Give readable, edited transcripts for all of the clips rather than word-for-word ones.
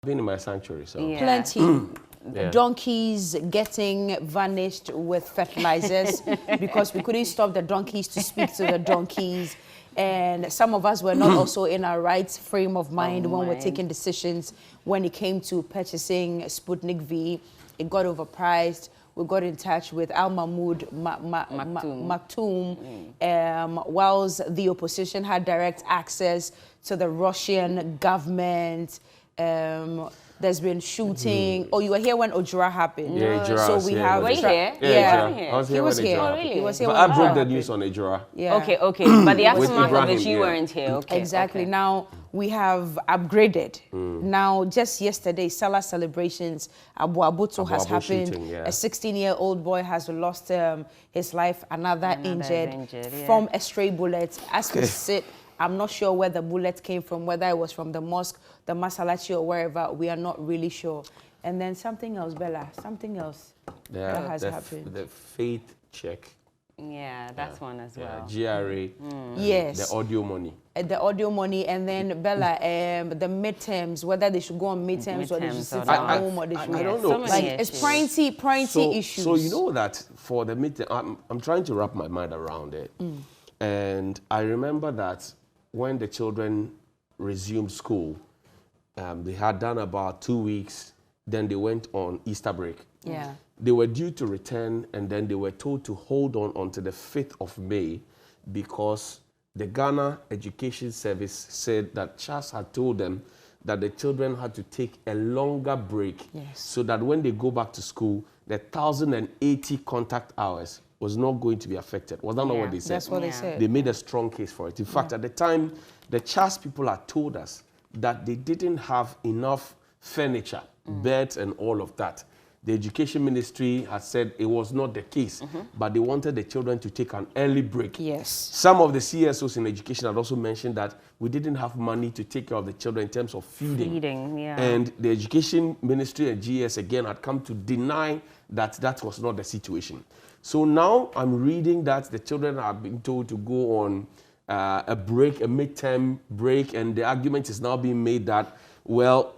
been in my sanctuary, so plenty. Donkeys getting vanished with fertilizers because we couldn't stop the donkeys to speak to the donkeys. And some of us were not also in our right frame of mind when we're taking decisions when it came to purchasing Sputnik V. It got overpriced. We got in touch with Al Mahmoud Maktoum, whilst the opposition had direct access to the Russian government. There's been shooting. Oh, you were here when Ojura happened. Yeah, Ojura. So we have. Were you here? Yeah, I was here. He was here. Oh, really? He was here. But I broke the news on Ojura. Yeah. Okay. But the aftermath of it, you weren't here. Okay. Exactly. Now we have upgraded. Now, just yesterday, Salah celebrations, Abu Abutu has happened. Shooting, A 16-year-old boy has lost his life. Another injured from a stray bullet. As we sit, I'm not sure where the bullet came from, whether it was from the mosque, the Masalachi, or wherever. We are not really sure. And then something else, Bella, something else that has happened. The faith check. Yeah, that's one as well. GRA. Yes. The audio money. The audio money, and then Bella, the midterms, whether they should go on midterms or they should sit at home or they should. I don't know. Like it's pointy issues. So you know that for the midterm, I'm trying to wrap my mind around it. And I remember that when the children resumed school, they had done about 2 weeks, then they went on Easter break. Yeah. They were due to return, and then they were told to hold on until the 5th of May because the Ghana Education Service said that Charles had told them that the children had to take a longer break so that when they go back to school, the 1,080 contact hours was not going to be affected. Was that not what they said? That's what they said. They made a strong case for it. In fact, at the time, the Charles people had told us that they didn't have enough furniture, beds, and all of that. The Education Ministry had said it was not the case, but they wanted the children to take an early break. Yes. Some of the CSOs in education had also mentioned that we didn't have money to take care of the children in terms of feeding. And the Education Ministry and GS again had come to deny that that was not the situation. So now I'm reading that the children have been told to go on a break, a midterm break, and the argument is now being made that, well,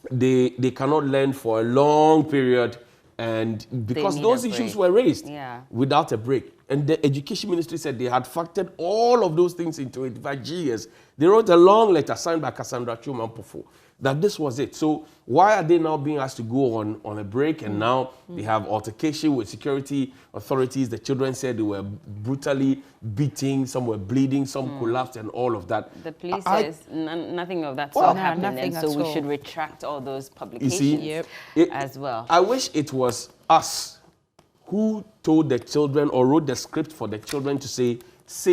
they cannot learn for a long period, and because those issues were raised without a break. And the Education Ministry said they had factored all of those things into it by GS. They wrote a long letter signed by Cassandra Chumampofo that this was it. So why are they now being asked to go on a break? And now they have altercation with security authorities. The children said they were brutally beaten, some were bleeding, some collapsed, and all of that. The police says nothing of that sort happened, and so we should retract all those publications as well. I wish it was us who told the children or wrote the script for the children to say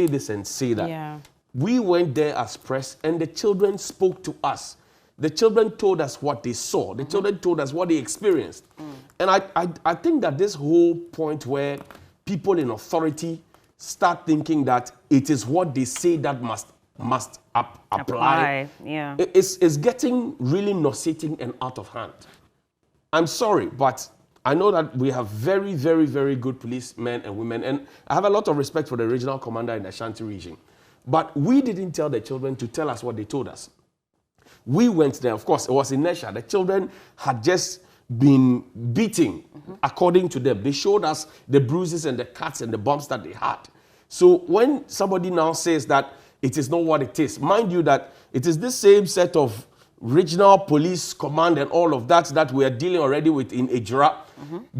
this and say that. Yeah. We went there as press, and the children spoke to us. The children told us what they saw. The children told us what they experienced. And I think that this whole point where people in authority start thinking that it is what they say that must apply. It's getting really nauseating and out of hand. I'm sorry, but I know that we have very, very, very good policemen and women, and I have a lot of respect for the regional commander in the Ashanti region. But we didn't tell the children to tell us what they told us. We went there, of course, it was inertia. The children had just been beaten, according to them. They showed us the bruises and the cuts and the bumps that they had. So when somebody now says that it is not what it is, mind you that it is the same set of regional police command and all of that we are dealing already with in Ejura.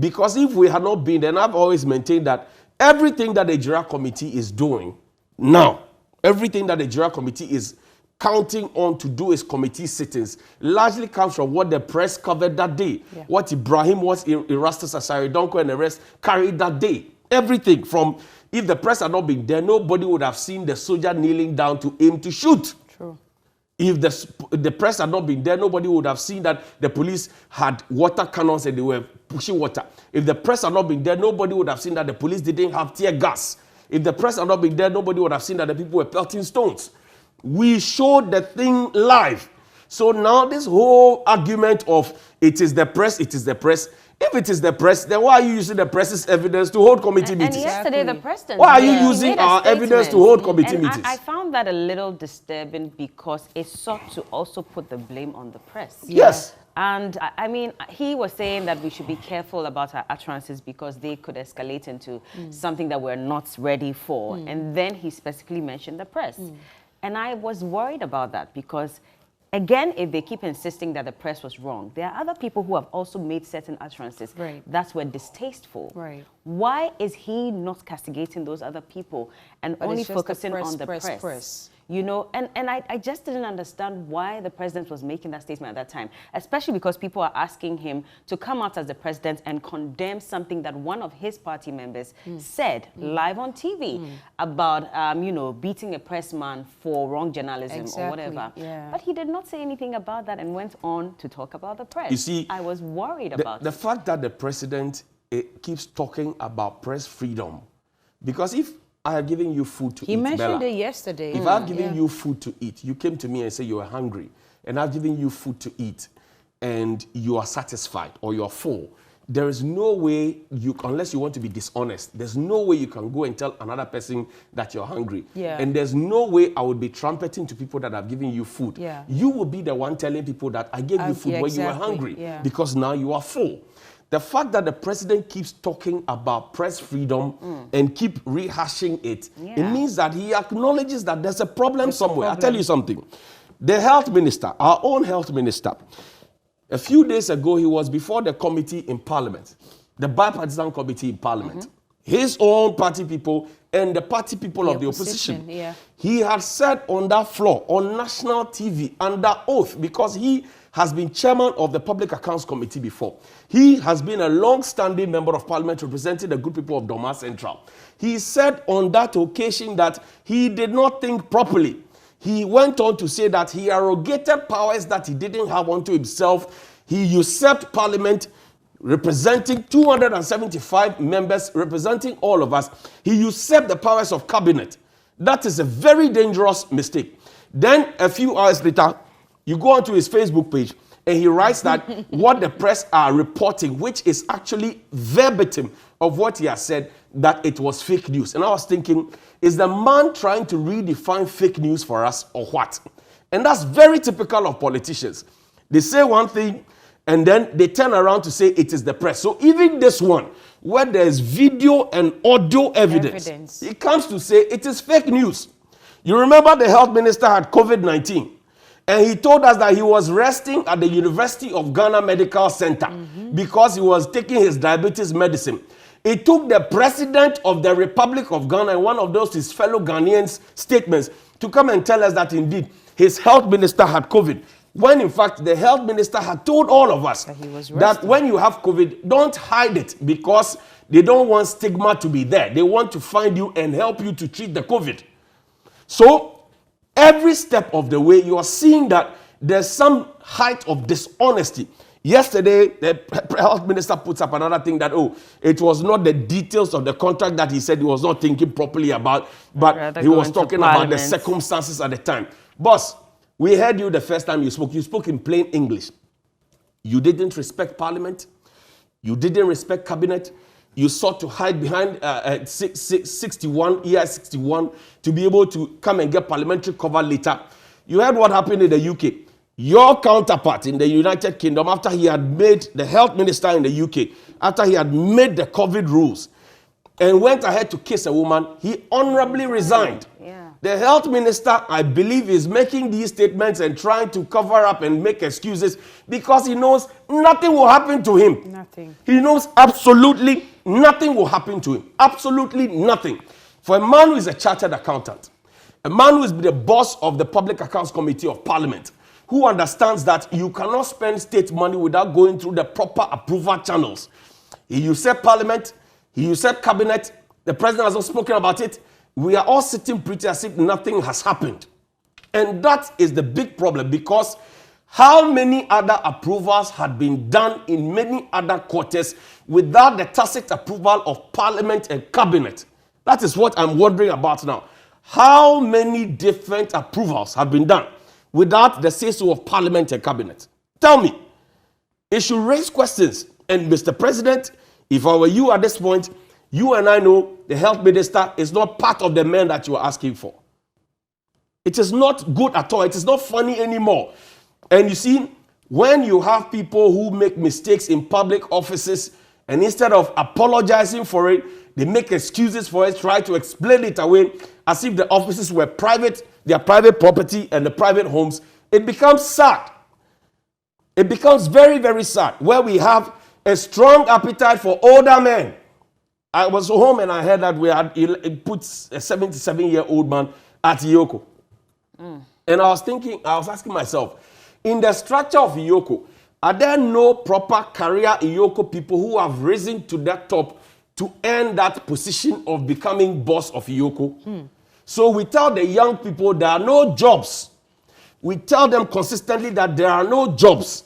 Because if we had not been, then I've always maintained that everything that the Ejura committee is doing now, everything that the Ejura committee is counting on to do its committee sittings largely comes from what the press covered that day. What Ibrahim was, Erastus Asari Donko and the rest carried that day. Everything from, if the press had not been there, nobody would have seen the soldier kneeling down to aim to shoot. True. If the press had not been there, nobody would have seen that the police had water cannons and they were pushing water. If the press had not been there, nobody would have seen that the police didn't have tear gas. If the press had not been there, nobody would have seen that the people were pelting stones. We showed the thing live. So now this whole argument of it is the press, it is the press. If it is the press, then why are you using the press's evidence to hold committee meetings? And yesterday the president... Why are you using our evidence to hold committee meetings? I found that a little disturbing because it sought to also put the blame on the press. Yes. And I mean, he was saying that we should be careful about our utterances because they could escalate into something that we're not ready for. And then he specifically mentioned the press. And I was worried about that because, again, if they keep insisting that the press was wrong, there are other people who have also made certain utterances that were distasteful. Why is he not castigating those other people and only focusing on the press? You know, and I just didn't understand why the president was making that statement at that time, especially because people are asking him to come out as the president and condemn something that one of his party members said live on TV about, you know, beating a press man for wrong journalism or whatever. But he did not say anything about that and went on to talk about the press. You see, I was worried about the fact that the president keeps talking about press freedom, because if I have given you food to eat, he mentioned Bella, it yesterday. If I've given you food to eat, you came to me and said you were hungry, and I've given you food to eat, and you are satisfied or you're full, there is no way unless you want to be dishonest, there's no way you can go and tell another person that you're hungry. And there's no way I would be trumpeting to people that have given you food. You will be the one telling people that I gave you food when you were hungry because now you are full. The fact that the president keeps talking about press freedom and keep rehashing it, it means that he acknowledges that there's a problem somewhere. I'll tell you something. The health minister, our own health minister, a few days ago, he was before the committee in Parliament, the bipartisan committee in Parliament. His own party people and the party people of the opposition. He had said on that floor, on national TV, under oath, because he has been chairman of the Public Accounts Committee before. He has been a long-standing member of Parliament representing the good people of Doma Central. He said on that occasion that he did not think properly. He went on to say that he arrogated powers that he didn't have unto himself. He usurped Parliament, representing 275 members, representing all of us. He usurped the powers of cabinet. That is a very dangerous mistake. Then a few hours later, you go onto his Facebook page and he writes that what the press are reporting, which is actually verbatim of what he has said, that it was fake news. And I was thinking, is the man trying to redefine fake news for us or what? And that's very typical of politicians. They say one thing and then they turn around to say it is the press. So even this one, where there's video and audio evidence, he comes to say it is fake news. You remember the health minister had COVID-19. And he told us that he was resting at the University of Ghana Medical Center because he was taking his diabetes medicine. It took the president of the Republic of Ghana and one of those his fellow Ghanaians' statements to come and tell us that indeed his health minister had COVID. When in fact the health minister had told all of us that when you have COVID, don't hide it because they don't want stigma to be there. They want to find you and help you to treat the COVID. So every step of the way, you are seeing that there's some height of dishonesty. Yesterday, the health minister puts up another thing that, it was not the details of the contract that he said he was not thinking properly about, but he was talking about the circumstances at the time. Boss, we heard you the first time you spoke. You spoke in plain English. You didn't respect Parliament. You didn't respect Cabinet. You sought to hide behind 61 to be able to come and get parliamentary cover later. You heard what happened in the UK. Your counterpart in the United Kingdom, after he had made the health minister in the UK, after he had made the COVID rules and went ahead to kiss a woman, he honorably resigned. The health minister, I believe, is making these statements and trying to cover up and make excuses because he knows nothing will happen to him. Nothing. He knows absolutely nothing will happen to him. Absolutely nothing. For a man who is a chartered accountant, a man who is the boss of the Public Accounts Committee of Parliament, who understands that you cannot spend state money without going through the proper approval channels. He usurped Parliament, he usurped Cabinet, the president has not spoken about it. We are all sitting pretty as if nothing has happened. And that is the big problem because how many other approvals had been done in many other quarters without the tacit approval of Parliament and Cabinet? That is what I'm wondering about now. How many different approvals have been done without the say-so of Parliament and Cabinet? Tell me. It should raise questions. And Mr. President, if I were you at this point, you and I know the health minister is not part of the men that you are asking for. It is not good at all. It is not funny anymore. And you see, When you have people who make mistakes in public offices, and instead of apologizing for it, they make excuses for it, try to explain it away as if the offices were private, their private property and the private homes, it becomes sad. It becomes very, very sad, where we have a strong appetite for older men. I was home and I heard that we had put a 77-year-old man at Iyoko. And I was asking myself, in the structure of Iyoko, are there no proper career Iyoko people who have risen to that top to earn that position of becoming boss of Iyoko? So we tell the young people there are no jobs. We tell them consistently that there are no jobs.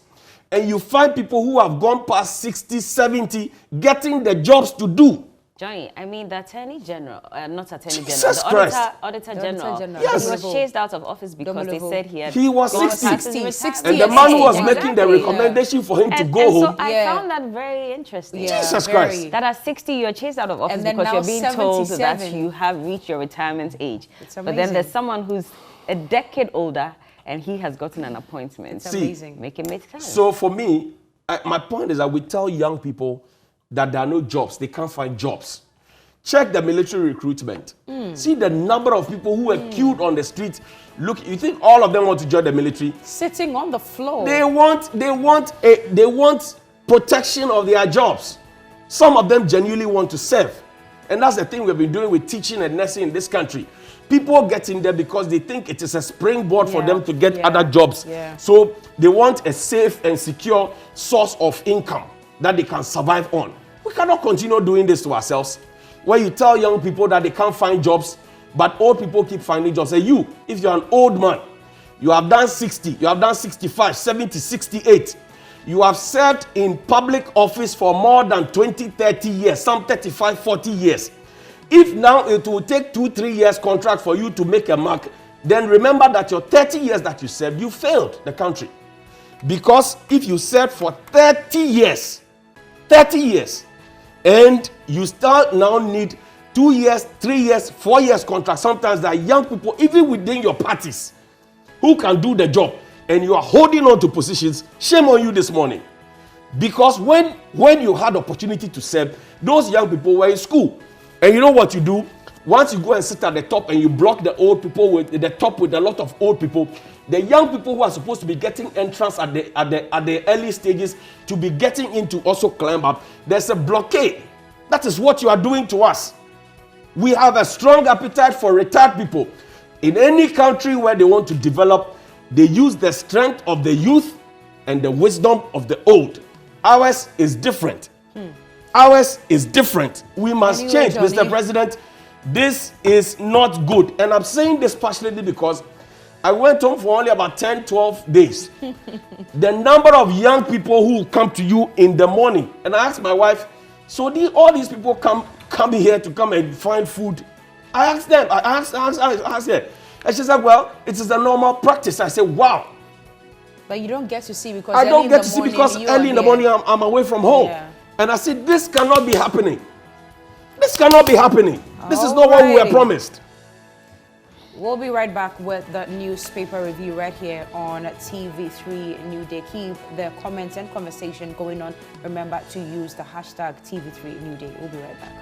And you find people who have gone past 60, 70, getting the jobs to do. Johnny, I mean, the Attorney General, not Attorney Jesus General, the Christ. Auditor General, Yes. he was chased out of office because they said he was gone 60. past his retirement. And the man who was Exactly. making the recommendation for him to go and home. So I found that very interesting. Jesus Christ. That at 60 you're chased out of office And then because now you're being told that 77. you have reached your retirement age. It's But then amazing. there's someone who's a decade older and he has gotten an appointment. It's amazing. Make it make sense. So for me, my point is that we tell young people that there are no jobs. They can't find jobs. Check the military recruitment. See the number of people who were killed on the street. Look, you think all of them want to join the military? Sitting on the floor. They want protection of their jobs. Some of them genuinely want to serve. And that's the thing we've been doing with teaching and nursing in this country. People get in there because they think it is a springboard for them to get other jobs. So they want a safe and secure source of income that they can survive on. We cannot continue doing this to ourselves, where you tell young people that they can't find jobs, but old people keep finding jobs. Say you, if you're an old man, you have done 60, you have done 65, 70, 68. You have served in public office for more than 20, 30 years, some 35, 40 years. If now it will take 2-3 years contract for you to make a mark, then remember that your 30 years that you served, you failed the country. Because if you served for 30 years, and you still now need 2 years, 3 years, 4 years contract, sometimes there are young people, even within your parties, who can do the job, and you are holding on to positions. Shame on you this morning. Because when you had opportunity to serve, those young people were in school. And you know what you do? Once you go and sit at the top and you block the old people with the top with a lot of old people, the young people who are supposed to be getting entrance at the early stages to be getting in to also climb up, there's a blockade. That is what you are doing to us. We have a strong appetite for retired people. In any country where they want to develop, they use the strength of the youth and the wisdom of the old. Ours is different. Ours is different. We must change, Johnny. Mr. President. This is not good. And I'm saying this passionately because I went home for only about 10, 12 days. The number of young people who come to you in the morning, and I asked my wife, so all these people come here to come and find food. I asked them, I asked her. And she said, well, it is a normal practice. I said, wow. But you don't get to see because I don't get to see because early in the morning I'm away from home. Yeah. And I said, this cannot be happening. This cannot be happening. This is not what we were promised. We'll be right back with the newspaper review right here on TV3 Newday. Keep the comments and conversation going on. Remember to use the hashtag TV3 Newday. We'll be right back.